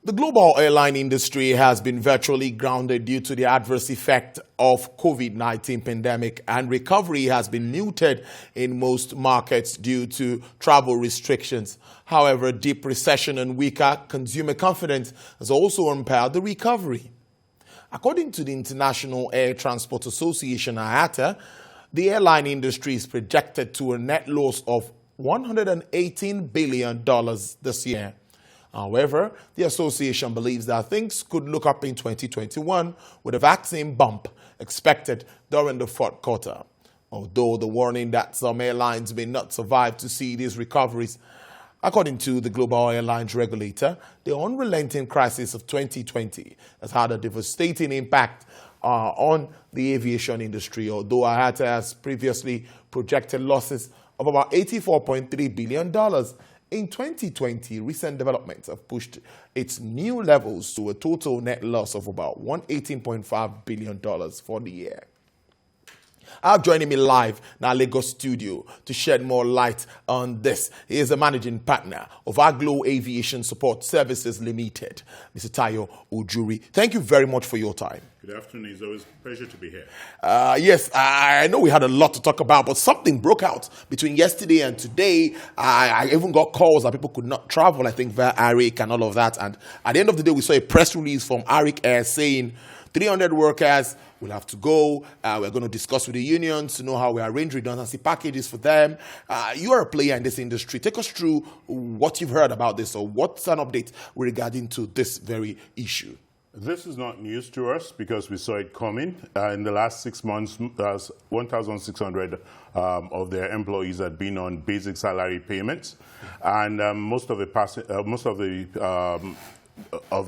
The global airline industry has been virtually grounded due to the adverse effect of COVID-19 pandemic, and recovery has been muted in most markets due to travel restrictions. However, deep recession and weaker consumer confidence has also impaired the recovery. According to the International Air Transport Association, IATA, the airline industry is projected to a net loss of $118 billion this year. However, the association believes that things could look up in 2021 with a vaccine bump expected during the fourth quarter. Although the warning that some airlines may not survive to see these recoveries, according to the global airlines regulator, the unrelenting crisis of 2020 has had a devastating impact on the aviation industry, although IATA has previously projected losses of about $84.3 billion. In 2020, recent developments have pushed its new levels to a total net loss of about $118.5 billion for the year. Joining me live in our Lagos studio to shed more light on this, he is a managing partner of Aglo Aviation Support Services Limited, Mr. Tayo Ujuri. Thank you very much for your time. Good afternoon. It's always a pleasure to be here. Yes, I know we had a lot to talk about, but something broke out between yesterday and today. I even got calls that people could not travel, I think, via ARIC and all of that. And at the end of the day, we saw a press release from ARIC Air saying 300 workers will have to go. We're going to discuss with the unions to know how we arrange redundancy packages for them. You are a player in this industry. Take us through what you've heard about this, or what's an update regarding to this very issue. This is not news to us because we saw it coming. In the last 6 months, 1,600 of their employees had been on basic salary payments, and most of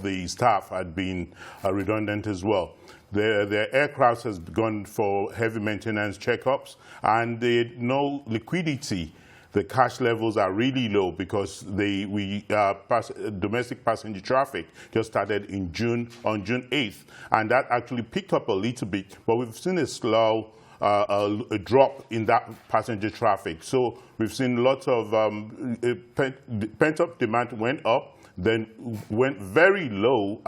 the staff had been redundant as well. Their aircraft has gone for heavy maintenance checkups, and they had no liquidity. The cash levels are really low because domestic passenger traffic just started on June 8th, and that actually picked up a little bit, but we've seen a slow a drop in that passenger traffic. So we've seen lots of pent-up demand went up, then went very low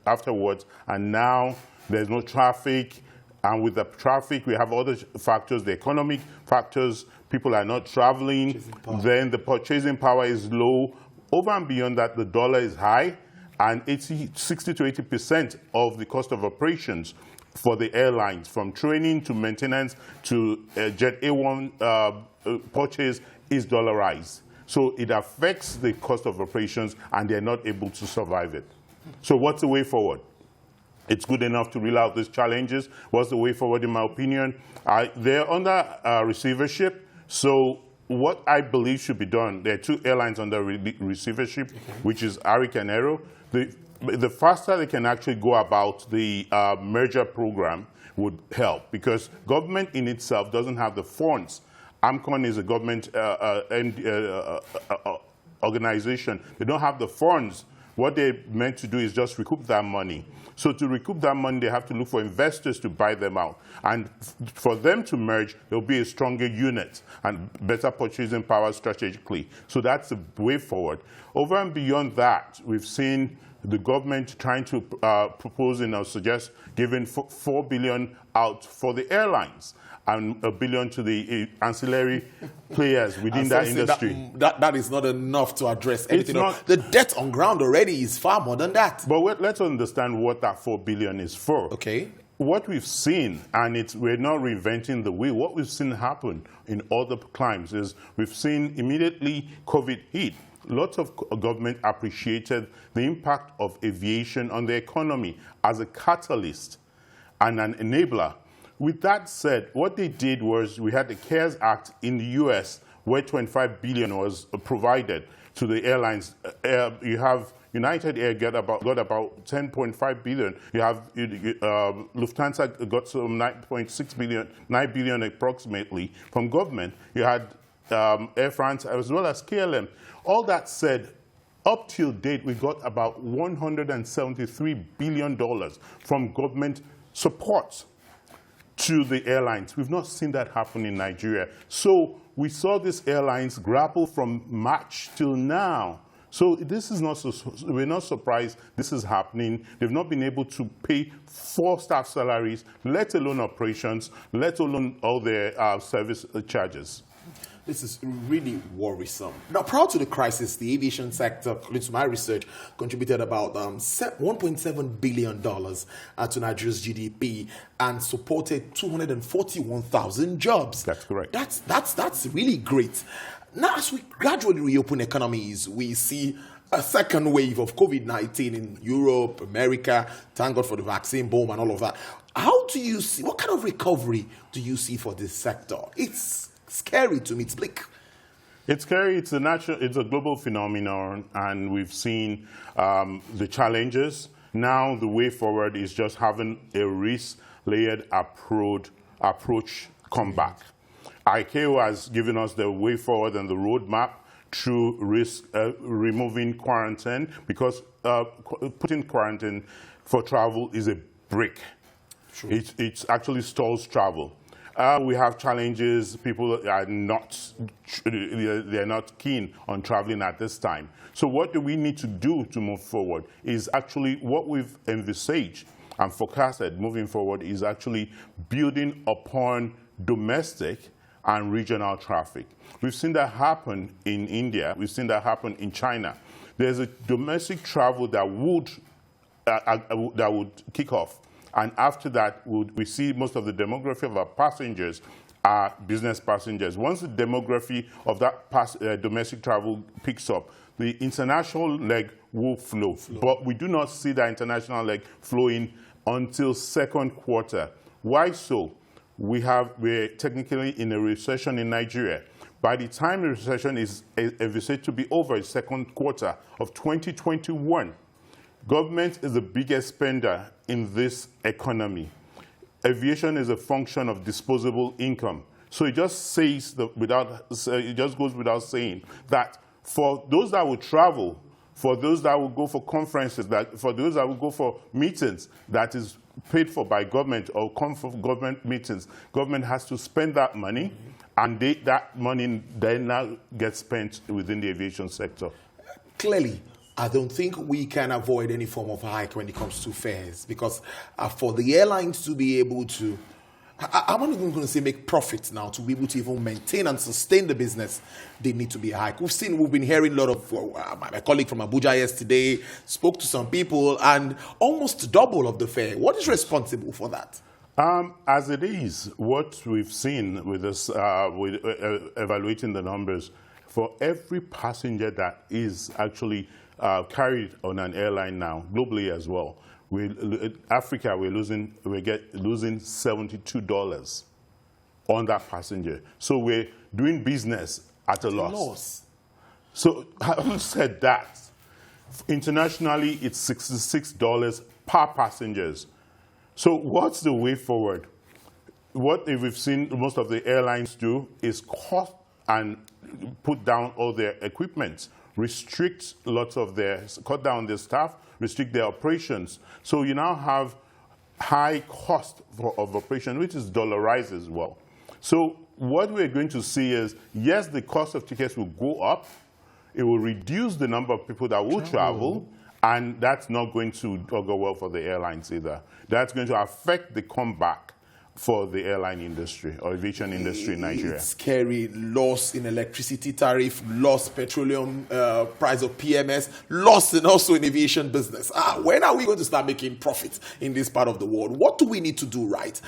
afterwards, and now there's no traffic. And with the traffic, we have other factors, the economic factors. People are not traveling. Then the purchasing power is low. Over and beyond that, the dollar is high, and 60 to 80% of the cost of operations for the airlines, from training to maintenance to Jet A1 purchase, is dollarized. So it affects the cost of operations, and they're not able to survive it. So what's the way forward? It's good enough to rule out these challenges. What's the way forward, in my opinion? They're under receivership. So what I believe should be done, there are two airlines under receivership, which is ARIC and Aero. The faster they can actually go about the merger program would help, because government in itself doesn't have the funds. AMCON is a government organization. They don't have the funds. What they're meant to do is just recoup that money. So to recoup that money, they have to look for investors to buy them out. And for them to merge, there'll be a stronger unit and better purchasing power strategically. So that's the way forward. Over and beyond that, we've seen the government trying to propose and suggest giving $4 billion out for the airlines and $1 billion to the ancillary players within that industry. That is not enough to address anything. The debt on ground already is far more than that. But let's understand what that $4 billion is for. Okay. What we've seen, and we're not reinventing the wheel, what we've seen happen in other climes is we've seen immediately COVID hit. Lots of government appreciated the impact of aviation on the economy as a catalyst and an enabler. With that said, what they did was we had the CARES Act in the U.S. where $25 billion was provided to the airlines. You have United Air got about $10.5 billion. You have Lufthansa got some $9 billion approximately from government. You had Air France as well as KLM. All that said, up till date, we got about $173 billion from government support to the airlines. We've not seen that happen in Nigeria. So we saw these airlines grapple from March till now. So this is not, we're not surprised this is happening. They've not been able to pay 4 staff salaries, let alone operations, let alone all their service charges. This is really worrisome. Now, prior to the crisis, the aviation sector, according to my research, contributed about $1.7 billion to Nigeria's GDP and supported 241,000 jobs. That's correct. That's really great. Now, as we gradually reopen economies, we see a second wave of COVID-19 in Europe, America. Thank God for the vaccine boom and all of that. How do you see, what kind of recovery do you see for this sector? It's scary to me. It's bleak. It's scary. It's a global phenomenon, and we've seen the challenges. Now the way forward is just having a risk-layered approach come back. ICAO has given us the way forward and the roadmap through removing quarantine, because putting quarantine for travel is a break. Sure. It actually stalls travel. We have challenges. People are they're not keen on traveling at this time. So what do we need to do to move forward is actually what we've envisaged and forecasted moving forward is actually building upon domestic and regional traffic. We've seen that happen in India. We've seen that happen in China. There's a domestic travel that would kick off. And after that, we see most of the demography of our passengers are business passengers. Once the demography of that domestic travel picks up, the international leg will flow. But we do not see that international leg flowing until second quarter. Why so? We're technically in a recession in Nigeria. By the time the recession is envisaged to be over, in second quarter of 2021, government is the biggest spender in this economy. Aviation is a function of disposable income. So it just says it just goes without saying that for those that will travel, for those that will go for conferences, for those that will go for meetings that is paid for by government or come for government meetings, government has to spend that money, and that money then now gets spent within the aviation sector. Clearly, I don't think we can avoid any form of hike when it comes to fares, because for the airlines to be able to, I'm not even going to say make profits now, to be able to even maintain and sustain the business, they need to be a hike. We've been hearing a lot of, my colleague from Abuja yesterday spoke to some people, and almost double of the fare. What is responsible for that? As it is, what we've seen with this, evaluating the numbers, for every passenger that is actually carried on an airline now, globally as well, Africa, we're losing $72 on that passenger. So we're doing business at a loss. So having said that, internationally it's $66 per passengers. So what's the way forward? What we've seen most of the airlines do is cut and put down all their equipment, restrict cut down their staff, restrict their operations. So you now have high cost of operation, which is dollarized as well. So what we're going to see is, yes, the cost of tickets will go up. It will reduce the number of people that will travel, and that's not going to go well for the airlines either. That's going to affect the comeback for the airline industry or aviation industry in Nigeria. It's scary. Loss in electricity tariff, loss petroleum price of PMS, loss and also in aviation business. When are we going to start making profits in this part of the world? What do we need to do right?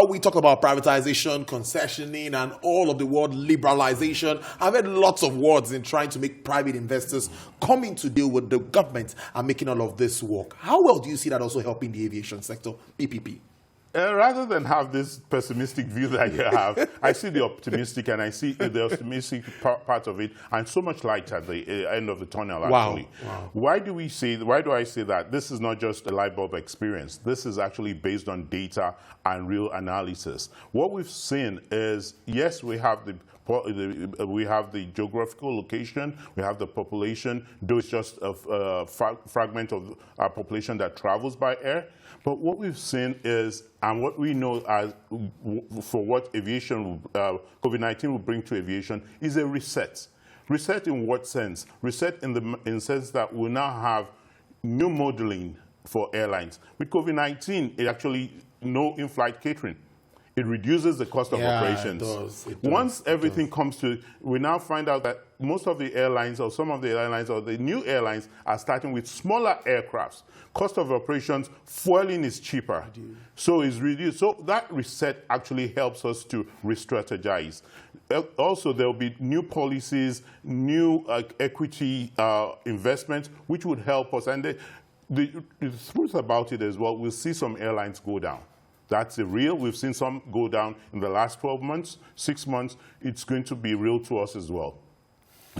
We talk about privatization, concessioning, and all of the word liberalization. I've heard lots of words in trying to make private investors come in to deal with the government and making all of this work. How well do you see that also helping the aviation sector, PPP? Rather than have this pessimistic view that you have, I see the optimistic, and I see the optimistic part of it, and so much light at the end of the tunnel, actually. Wow. Why do I say that? This is not just a light bulb experience. This is actually based on data and real analysis. What we've seen is, yes, we have the geographical location, we have the population, though it's just a fragment of our population that travels by air. But what we've seen is, and what we know as for what aviation, COVID-19 will bring to aviation, is a reset. Reset in what sense? Reset in the sense that we now have new modeling for airlines. With COVID-19, it actually no in-flight catering. It reduces the cost of operations. It does. Once everything comes to, we now find out that most of the airlines, or some of the airlines, or the new airlines are starting with smaller aircrafts. Cost of operations, fueling is cheaper. So it's reduced. So that reset actually helps us to re-strategize. Also, there will be new policies, new equity investments, which would help us. And the truth about it as well, we'll see some airlines go down. That's real. We've seen some go down in the last 12 months, 6 months. It's going to be real to us as well.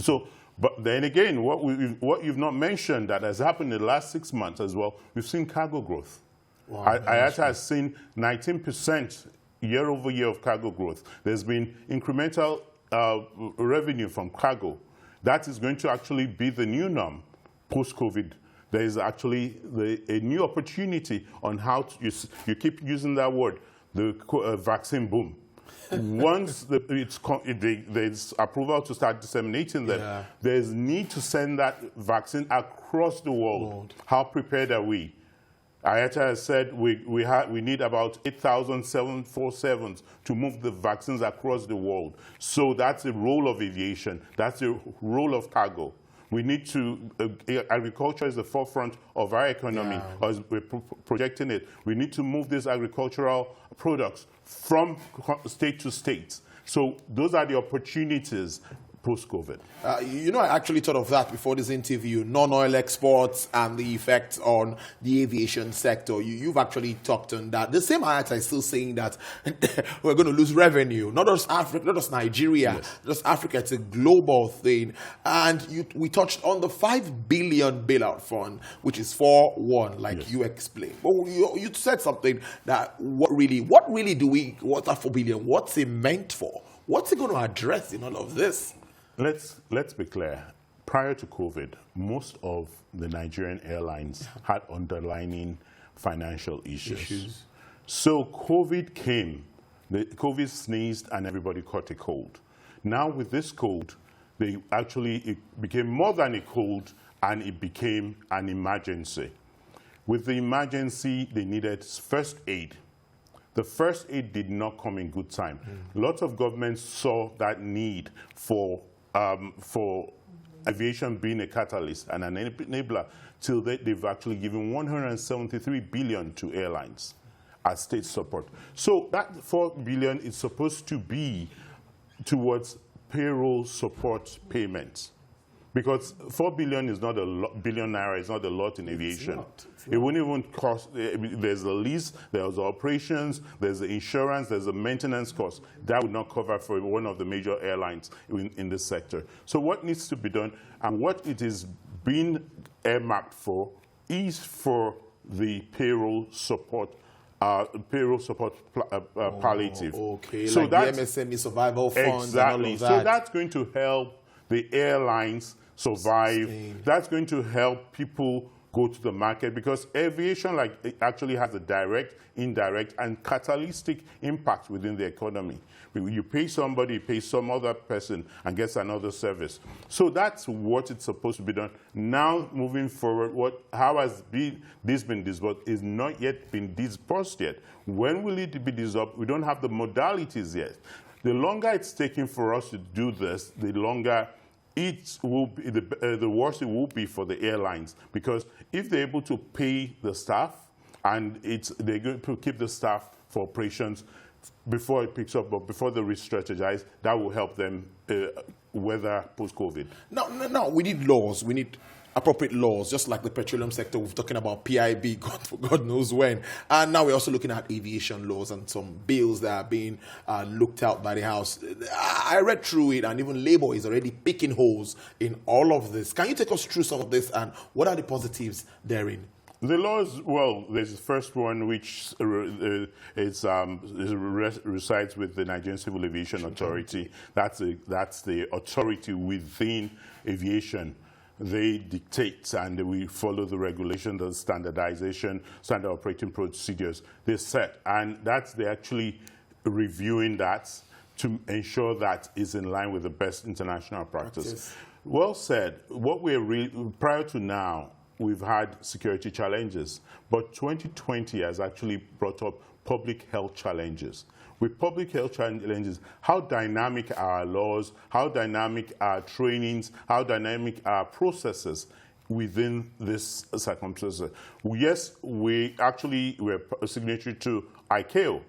So, but then again, what you've not mentioned that has happened in the last 6 months as well, we've seen cargo growth. Wow, IATA has seen 19% year-over-year of cargo growth. There's been incremental revenue from cargo. That is going to actually be the new norm post-COVID. There is actually a new opportunity on how to, you keep using that word, the vaccine boom. Once there's approval to start disseminating them, there's need to send that vaccine across the world. How prepared are we? IATA has said we need about 8,000 747s to move the vaccines across the world. So that's the role of aviation. That's the role of cargo. We need to, agriculture is the forefront of our economy, as we're projecting it. We need to move these agricultural products from state to state. So those are the opportunities post-COVID. I actually thought of that before this interview, non-oil exports and the effects on the aviation sector. You've actually talked on that. The same IATA is still saying that we're going to lose revenue, not just Africa, not just Nigeria, just Africa. It's a global thing. And we touched on the $5 billion bailout fund, which is 4-1, like you explained. But you said something that what's that $4 billion? What's it meant for? What's it going to address in all of this? Let's be clear. Prior to COVID, most of the Nigerian airlines had underlying financial issues. So COVID came, COVID sneezed and everybody caught a cold. Now with this cold, it became more than a cold and it became an emergency. With the emergency, they needed first aid. The first aid did not come in good time. Lots of governments saw that need for aviation being a catalyst and an enabler till they've actually given $173 billion to airlines as state support. So that $4 billion is supposed to be towards payroll support payments. Because 4 billion is not a lot, billion naira is not a lot in aviation. It's not. It wouldn't even cost, there's a lease, there's the operations, there's the insurance, there's the maintenance cost. That would not cover for one of the major airlines in this sector. So what needs to be done and what it is being earmarked for is for the payroll support palliative. Okay, so like the MSME survival funds exactly. and all of that. So that's going to help the airlines survive. That's going to help people go to the market because aviation actually has a direct, indirect, and catalytic impact within the economy. You pay somebody, you pay some other person, and gets another service. So that's what it's supposed to be done. Now, moving forward, how has this been disbursed is not yet been disbursed yet. When will it be disbursed? We don't have the modalities yet. The longer it's taking for us to do this, the longer it will be, the worse it will be for the airlines. Because if they're able to pay the staff and they're going to keep the staff for operations before it picks up, but before they re-strategize, that will help them weather post-COVID. No, we need laws. We need appropriate laws, just like the petroleum sector. We're talking about PIB, God knows when. And now we're also looking at aviation laws and some bills that are being looked out by the House. I read through it, and even Labour is already picking holes in all of this. Can you take us through some of this, and what are the positives therein? The laws, well, there's the first one which resides with the Nigerian Civil Aviation Authority. That's the authority within aviation. They dictate and we follow the regulation, the standardization, standard operating procedures they set. And they're actually reviewing that. to ensure that it's in line with the best international practice. Well said. What we're prior to now, we've had security challenges, but 2020 has actually brought up public health challenges. With public health challenges, how dynamic are our laws, how dynamic are trainings, how dynamic are processes within this circumstances? Yes, we actually were a signatory to ICAO,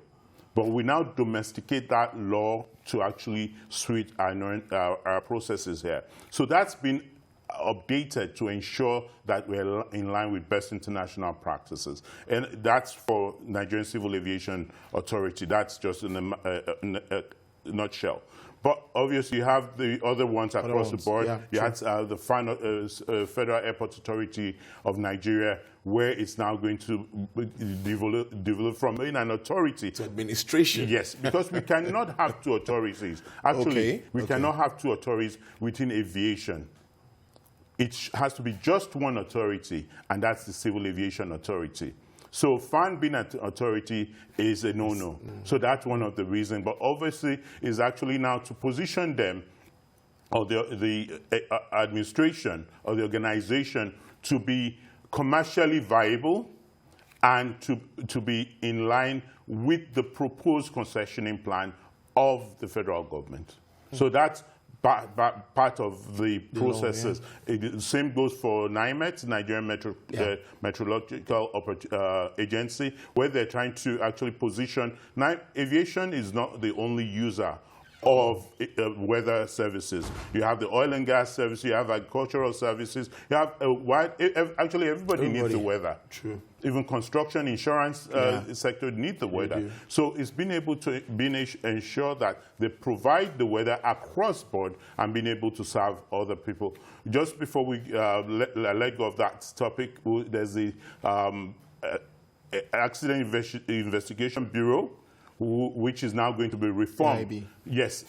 but we now domesticate that law to actually suit our processes here. So that's been updated to ensure that we're in line with best international practices. And that's for Nigerian Civil Aviation Authority. That's just in a nutshell. But obviously, you have the other ones across the board. Yeah, you had the Federal Airport Authority of Nigeria, where it's now going to develop from being an authority to administration. Yes, because we cannot have two authorities. Actually, we cannot have two authorities within aviation. It has to be just one authority, and that's the Civil Aviation Authority. So FAN being an authority is a no-no. So that's one of the reasons. But obviously, is actually now to position them, or the administration, or the organization, to be commercially viable and to be in line with the proposed concessioning plan of the federal government. So that's part of the processes. The same goes for NIMET, Nigerian Meteorological Agency, where they're trying to actually position. Now, aviation is not the only user of weather services. You have the oil and gas service, you have agricultural services, you have actually everybody needs the weather. True. Even construction, insurance sector need the weather. So it's been able to ensure that they provide the weather across board and being able to serve other people. Just before we let go of that topic, there's the Accident Investigation Bureau, which is now going to be reformed. AIB. Yes,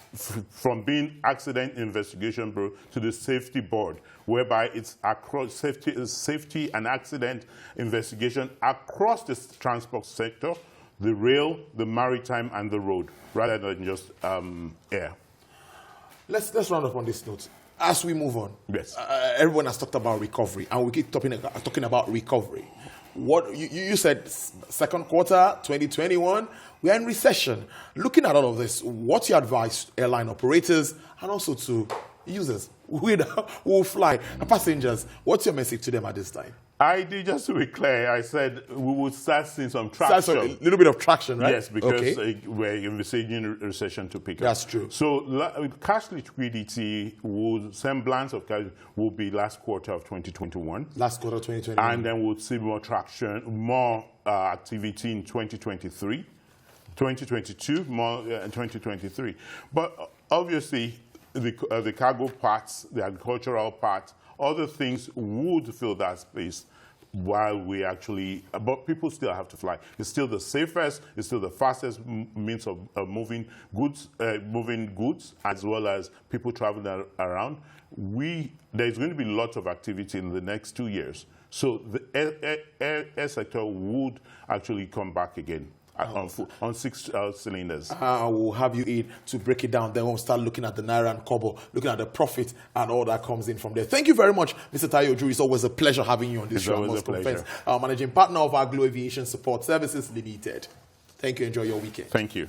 from being Accident Investigation Bureau to the Safety Board, whereby it's across safety and accident investigation across the transport sector, the rail, the maritime, and the road, rather than just air. Let's round up on this note. As we move on, yes, everyone has talked about recovery, and we keep talking about recovery. What you said, second quarter 2021, we are in recession. Looking at all of this, what's your advice to airline operators and also to users who fly and passengers? What's your message to them at this time? I did, just to be clear, I said we would start seeing some traction. A little bit of traction, right? Yes, because we're envisaging a recession to pick up. That's true. So cash liquidity, semblance of cash will be last quarter of 2021. Last quarter of 2021. And then we'll see more traction, more activity in 2023. 2022, more in 2023. But obviously, the cargo parts, the agricultural part, other things would fill that space while we actually, but people still have to fly. It's still the safest, it's still the fastest means of moving goods, as well as people traveling around. There's going to be lots of activity in the next 2 years. So the air sector would actually come back again. On 6 cylinders. I will have you in to break it down. Then we'll start looking at the Naira and Kobo, looking at the profit and all that comes in from there. Thank you very much, Mr. Tayo Oju. It's always a pleasure having you on this show. It's always a pleasure. Managing partner of our Aviation Support Services Limited. Thank you. Enjoy your weekend. Thank you.